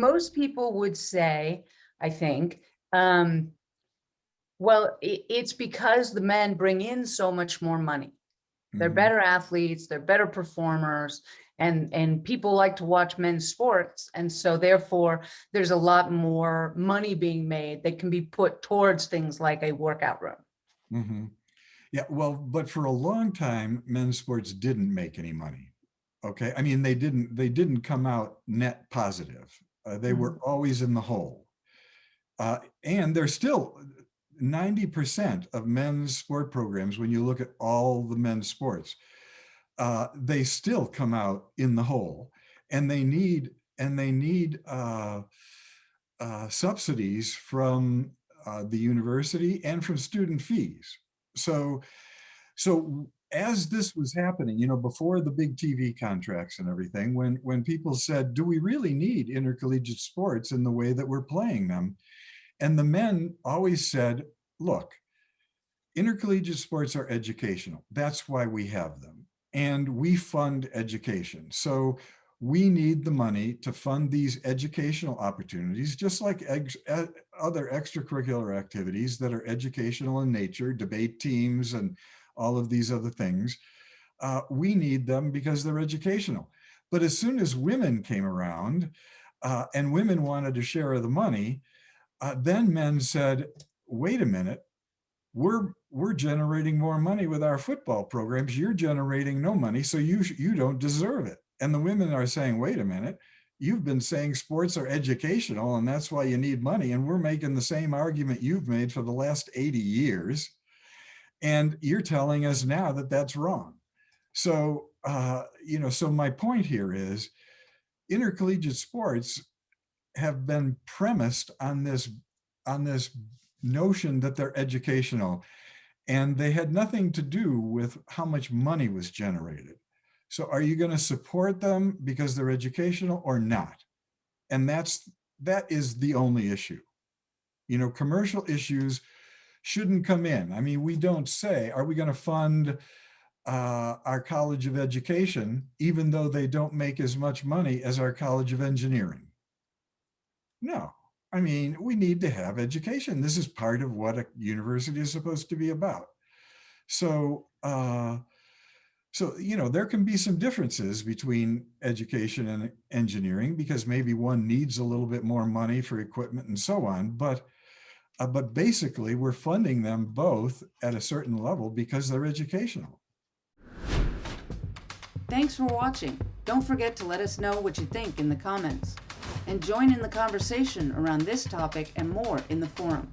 most people would say, I think, um, well, it's because the men bring in so much more money. They're Mhm. better athletes, they're better performers, and people like to watch men's sports. And so therefore, there's a lot more money being made that can be put towards things like a workout room. Mhm. Yeah, well, but for a long time, men's sports didn't make any money. Okay, I mean they didn't come out net positive. They were Mhm. always in the hole, and they're still 90% of men's sport programs. When you look at all the men's sports, they still come out in the hole, and they need subsidies from the university and from student fees. So so as this was happening, before the big TV contracts and everything, when people said, "Do we really need intercollegiate sports in the way that we're playing them?" And the men always said, "Look, intercollegiate sports are educational. That's why we have them. And we fund education. So we need the money to fund these educational opportunities, just like other extracurricular activities that are educational in nature, debate teams, and all of these other things. We need them because they're educational." But as soon as women came around and women wanted a share of the money, then men said, "Wait a minute, we're generating more money with our football programs. You're generating no money, so you don't deserve it." And the women are saying, "Wait a minute, you've been saying sports are educational and that's why you need money, and we're making the same argument you've made for the last 80 years, and you're telling us now that that's wrong." So so my point here is intercollegiate sports have been premised on this notion that they're educational, and they had nothing to do with how much money was generated. So are you going to support them because they're educational or not? And that is the only issue. Commercial issues shouldn't come in. I mean, we don't say, are we going to fund our College of Education, even though they don't make as much money as our College of Engineering? No. I mean, we need to have education. This is part of what a university is supposed to be about. So, there can be some differences between education and engineering because maybe one needs a little bit more money for equipment and so on. But basically, we're funding them both at a certain level because they're educational. Thanks for watching. Don't forget to let us know what you think in the comments. And join in the conversation around this topic and more in the forum.